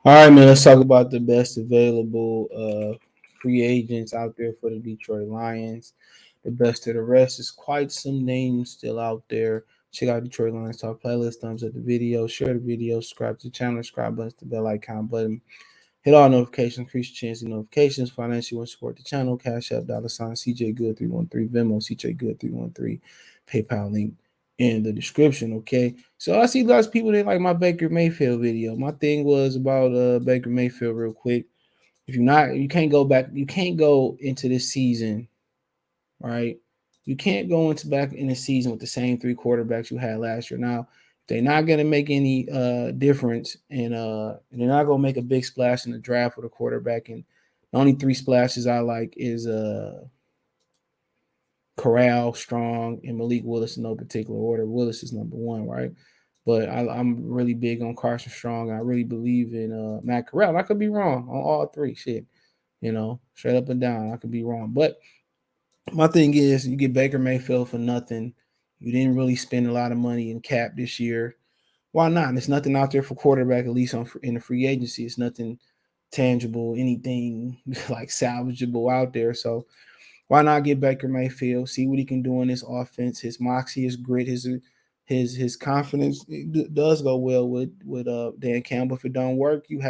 All right, man. Let's talk about the best available free agents out there for the Detroit Lions. The best of the rest is quite some names still out there. Check out Detroit Lions Talk playlist. Thumbs up the video, share the video, subscribe to the channel, subscribe button, the bell icon button. Hit all notifications, increase your chance of notifications. Financially, want to support the channel. Cash App, $ CJ Good 313, Venmo CJ Good 313, PayPal link in the description. Okay, so I see lots of people that like my Baker Mayfield video. My thing was about Baker Mayfield real quick. If you're not, you can't go back. You can't go into this season, right? You can't go into back in the season with the same three quarterbacks you had last year. Now, they're not going to make any difference, and they're not going to make a big splash in the draft with a quarterback. And the only three splashes I like is Corral, Strong, and Malik Willis in no particular order. Willis is number one, right? But I'm really big on Carson Strong. I really believe in Matt Corral. I could be wrong on all three. Shit, straight up and down. I could be wrong, but my thing is, you get Baker Mayfield for nothing. You didn't really spend a lot of money in cap this year. Why not? There's nothing out there for quarterback, at least in the free agency. It's nothing tangible, anything like salvageable out there. So why not get Baker Mayfield? See what he can do in this offense. His moxie, his grit, his confidence does go well with Dan Campbell. If it don't work, you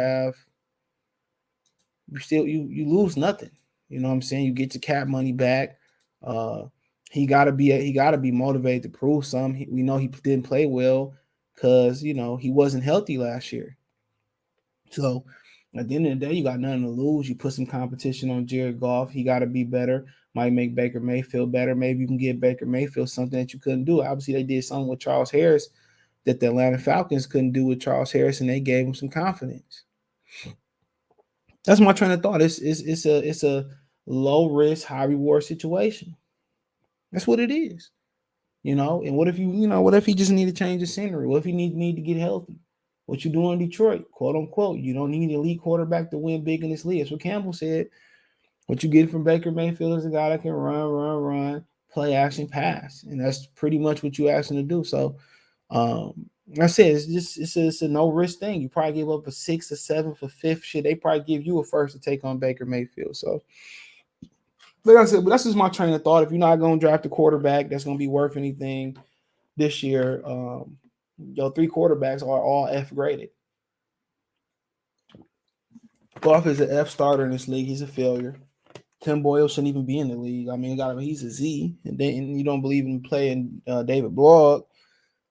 lose nothing. You know what I'm saying? You get your cap money back. Uh, he gotta be motivated to prove something. We know he didn't play well because he wasn't healthy last year. So at the end of the day, you got nothing to lose. You put some competition on Jared Goff. He got to be better. Might make Baker Mayfield better. Maybe you can give Baker Mayfield something that you couldn't do. Obviously, they did something with Charles Harris that the Atlanta Falcons couldn't do with Charles Harris, and they gave him some confidence. That's my train of thought. It's a low risk, high reward situation. That's what it is. And what if he just need to change the scenery? What if he need to get healthy? What you do in Detroit, quote unquote, you don't need an elite quarterback to win big in this league. That's what Campbell said. What you get from Baker Mayfield is a guy that can run, play action, pass, and that's pretty much what you ask him to do. So, like I said, it's a no risk thing. You probably give up a sixth, a seventh, a fifth. Shit, they probably give you a first to take on Baker Mayfield. So, like I said, but that's just my train of thought. If you're not going to draft a quarterback that's going to be worth anything this year, your three quarterbacks are all F graded. Goff is an F starter in this league. He's a failure. Tim Boyle shouldn't even be in the league. I mean, he's a Z, and you don't believe in playing David Blog,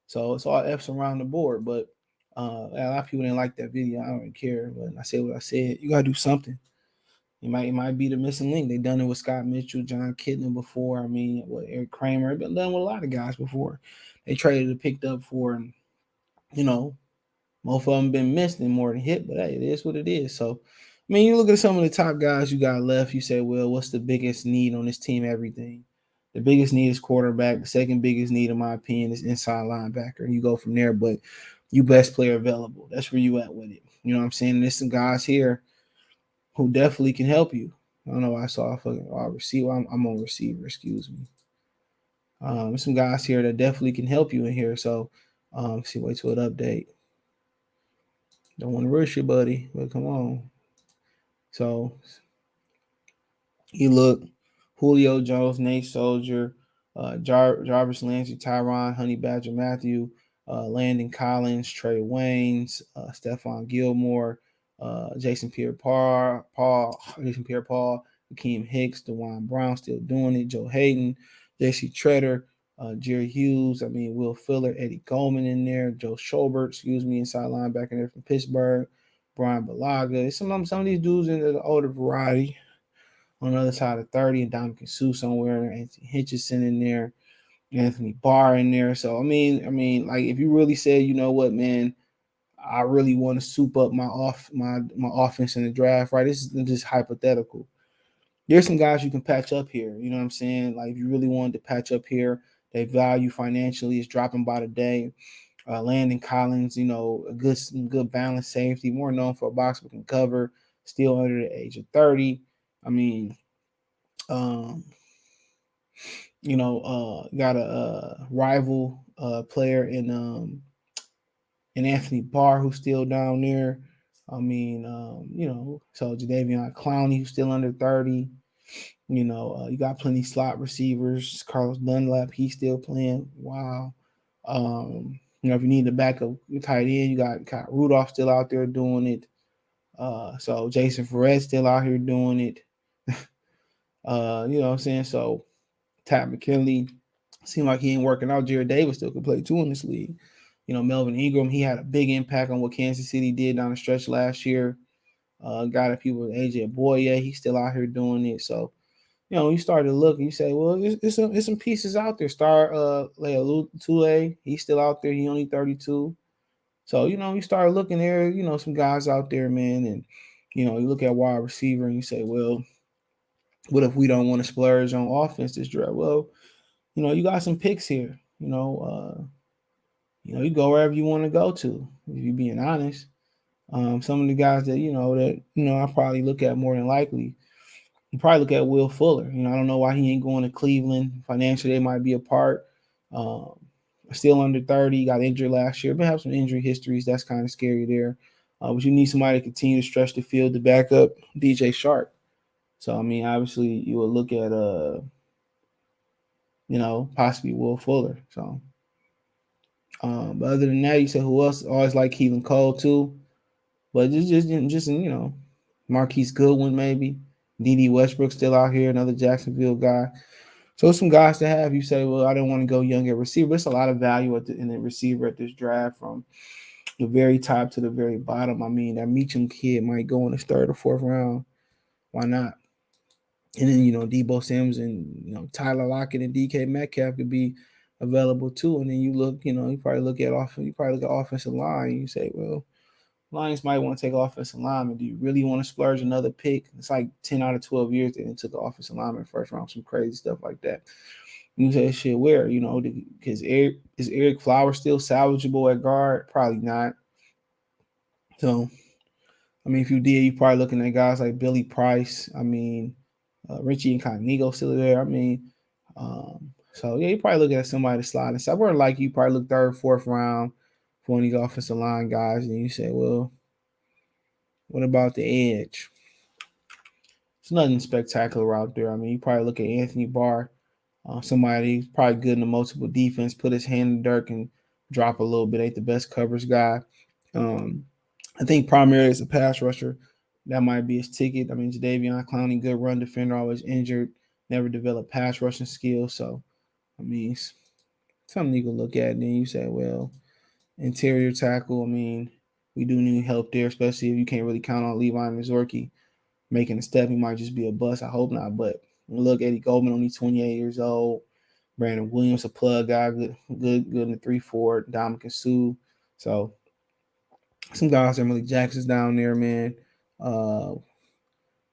so it's all F's around the board. But a lot of people didn't like that video. I don't even care. But I said what I said. You gotta do something. It might be the missing link. They done it with Scott Mitchell, John Kitna before. I mean, with Eric Kramer, been done with a lot of guys before. They traded and picked up for, you know, most of them been missed and more than hit, but hey, it is what it is. So, I mean, you look at some of the top guys you got left, you say, well, what's the biggest need on this team? Everything. The biggest need is quarterback. The second biggest need, in my opinion, is inside linebacker. You go from there, but you best player available. That's where you at with it. You know what I'm saying? There's some guys here who definitely can help you. I don't know why I saw a fucking receiver. I'm on receiver, excuse me. There's some guys here that definitely can help you in here. So, see, wait till it update. Don't want to rush you, buddy, but come on. So you look Julio Jones, Nate Soldier, Jarvis Landry, Tyron, Honey Badger Matthew, Landon Collins, Trey Waynes, Stephon Gilmore, Jason Pierre-Paul, Akeem Hicks, DeJuan Brown still doing it, Joe Hayden, J.C. Treader, Jerry Hughes, Will Fuller, Eddie Goldman in there, Joe Schobert, inside linebacker there from Pittsburgh, Brian Balaga. Some of these dudes in the older variety on the other side of 30, and Dominican Sue somewhere, Anthony Hitchison in there, Anthony Barr in there. So like if you really said, you know what, man, I really want to soup up my offense in the draft, right? This is just hypothetical. There's some guys you can patch up here. You know what I'm saying? Like if you really wanted to patch up here, they value financially is dropping by the day. Landon Collins, a good balanced safety, more known for a box we can cover, still under the age of 30. I mean, um, got a rival player in Anthony Barr who's still down there. I mean, so Jadeveon Clowney, who's still under 30. You got plenty slot receivers. Carlos Dunlap, he's still playing. Wow. If you need to back up tight end, you got Rudolph still out there doing it. So Jason Ferret still out here doing it. You know what I'm saying? So Pat McKinley seemed like he ain't working out. Jared Davis still could play too in this league. Melvin Ingram, he had a big impact on what Kansas City did down the stretch last year. Guy that people AJ Boye, he's still out here doing it. So, you start to look and you say, well, there's some pieces out there. Leia Tule, he's still out there. He only 32. So, you start looking there, some guys out there, man. And, you look at wide receiver and you say, well, what if we don't want to splurge on offense this draft? Well, you got some picks here. You go wherever you want to go to, if you're being honest. Some of the guys that I probably look at more than likely. You probably look at Will Fuller. I don't know why he ain't going to Cleveland. Financially, they might be apart. Um, Still under 30. Got injured last year, but have some injury histories. That's kind of scary there. But you need somebody to continue to stretch the field to back up DJ Shark. So, I mean, obviously, you would look at, possibly Will Fuller. So, but other than that, you said who else? Always like Keelan Cole, too. But just Marquise Goodwin, maybe. D.D. Westbrook still out here, another Jacksonville guy. So some guys to have. You say, well, I didn't want to go young at receiver. There's a lot of value in the receiver at this draft from the very top to the very bottom. I mean, that Meacham kid might go in the third or fourth round. Why not? And then, Debo Sims and, Tyler Lockett and DK Metcalf could be available too. And then you probably look at offensive line. You say, well, Lions might want to take offensive lineman. Do you really want to splurge another pick? It's like 10 out of 12 years they took an offensive lineman first round, some crazy stuff like that. You say, shit, where? Because is Eric Flowers still salvageable at guard? Probably not. So, I mean, if you did, you probably looking at guys like Billy Price. I mean, Richie Incognito still there. I mean, so yeah, you probably looking at somebody to slide inside. We're like you probably look third, fourth round for one of these offensive line guys, and you say, well, what about the edge? It's nothing spectacular out there. I mean, you probably look at Anthony Barr, somebody who's probably good in the multiple defense, put his hand in the dirt and drop a little bit. Ain't the best coverage guy. I think primarily as a pass rusher, that might be his ticket. I mean, Jadeveon Clowney, good run defender, always injured, never developed pass rushing skills. So, I mean, it's something you can look at. And then you say, well, interior tackle, I mean, we do need help there, especially if you can't really count on Levi Mazorki making a step. He might just be a bust. I hope not. But look, Eddie Goldman, only 28 years old. Brandon Williams, a plug guy, good in the 3-4. Dominican Sue. So some guys are really Jackson's down there, man. Uh,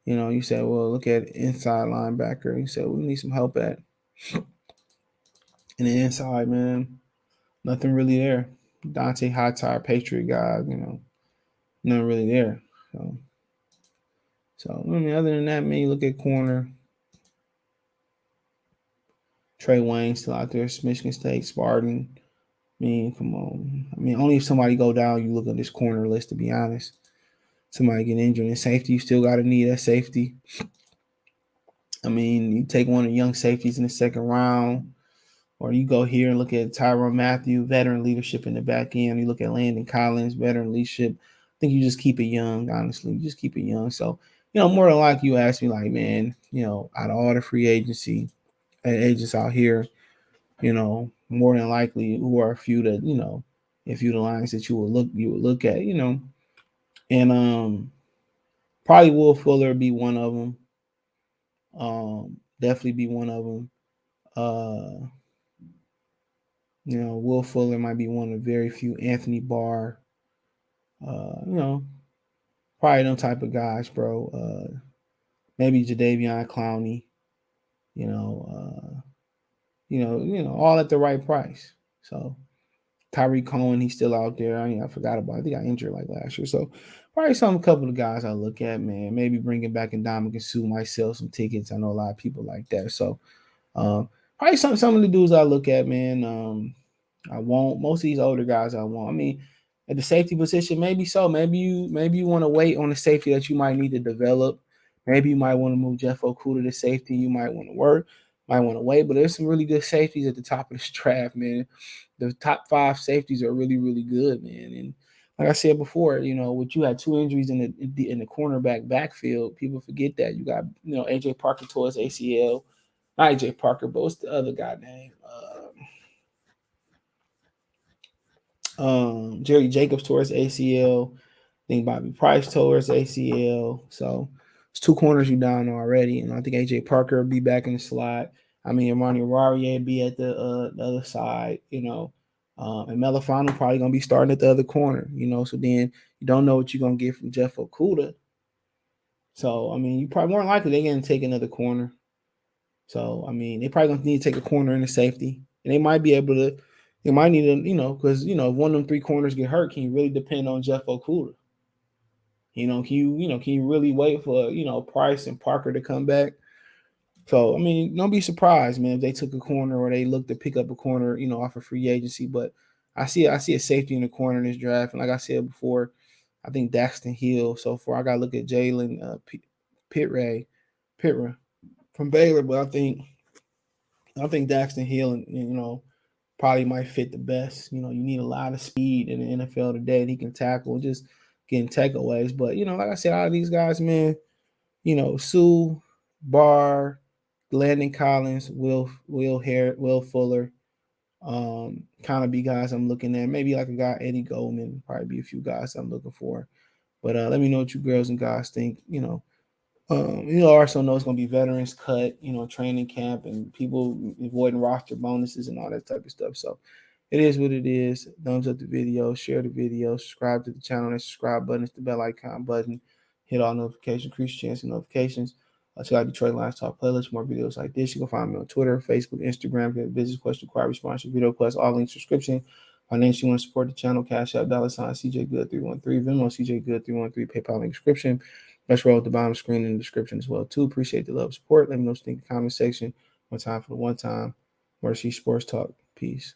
you said, well, look at inside linebacker. You said we need some help at. And the inside, man, nothing really there. Dante Hightower, Patriot guy, nothing really there. So I mean, other than that, man, you look at corner. Trey Wayne still out there, Michigan State, Spartan. I mean, come on. I mean, only if somebody go down, you look at this corner list, to be honest. Somebody get injured in safety, you still got to need that safety. I mean, you take one of the young safeties in the second round, or you go here and look at Tyrann Mathieu, veteran leadership in the back end. You look at Landon Collins, veteran leadership. I think you just keep it young, honestly. You just keep it young. So, more than likely you ask me, like, man, out of all the free agency agents out here, more than likely who are a few that, a few of the lines that you would look at, and probably Will Fuller be one of them. Definitely be one of them. Will Fuller might be one of the very few. Anthony Barr, probably them type of guys, bro. Maybe Jadeveon Clowney, all at the right price. So Tyree Cohen, he's still out there. I forgot about it. I think I injured like last year. So probably a couple of guys I look at, man. Maybe bringing back Ndamukong Suh might sell some tickets. I know a lot of people like that. So probably some of the dudes I look at, man. I want most of these older guys. I mean, At the safety position, maybe so. Maybe you want to wait on the safety that you might need to develop. Maybe you might want to move Jeff Okudah to safety. You might want to work, might want to wait. But there's some really good safeties at the top of this draft, man. The top 5 safeties are really, really good, man. And like I said before, what you had 2 injuries in the cornerback backfield. People forget that you got AJ Parker tore his ACL. Not AJ Parker, but what's the other guy name? Jerry Jacobs tore his ACL. I think Bobby Price tore his ACL. So it's 2 corners you down already, and I think AJ Parker will be back in the slot. I mean, Armani Oruwariye be at the other side, and Melifano probably gonna be starting at the other corner, So then you don't know what you're gonna get from Jeff Okudah. So I mean, you probably more likely they're gonna take another corner. So I mean, they probably gonna need to take a corner in the safety, and they might be able to. They might need to, because if one of them 3 corners get hurt, can you really depend on Jeff Okudah? Can you really wait for Price and Parker to come back? So I mean, don't be surprised, man, if they took a corner or they look to pick up a corner, off of free agency. But I see a safety in the corner in this draft, and like I said before, I think Daxton Hill. So far, I got to look at Jalen Pitre from Baylor, but I think Daxton Hill, and probably might fit the best. You need a lot of speed in the NFL today, and he can tackle, just getting takeaways. But like I said, all of these guys, man, Sue, Barr, Landon Collins, Will Fuller, kind of be guys I'm looking at. Maybe like a guy Eddie Goldman, probably be a few guys I'm looking for. But let me know what you girls and guys think. Also know it's going to be veterans cut, training camp and people avoiding roster bonuses and all that type of stuff. So it is what it is. Thumbs up the video, share the video, subscribe to the channel. That subscribe button is the bell icon button. Hit all notifications, increase your chance of notifications. Check out Detroit Lions Talk playlist, more videos like this. You can find me on Twitter, Facebook, Instagram. If you have a business question, inquiry, response, video request, all links, description. Financially, you want to support the channel, Cash App, $ CJ Good 313, Venmo, CJ Good 313, PayPal link description. Let's roll at the bottom screen in the description as well, too. Appreciate the love support. Let me know what you think in the comment section. One time for the one time. Mercy Sports Talk. Peace.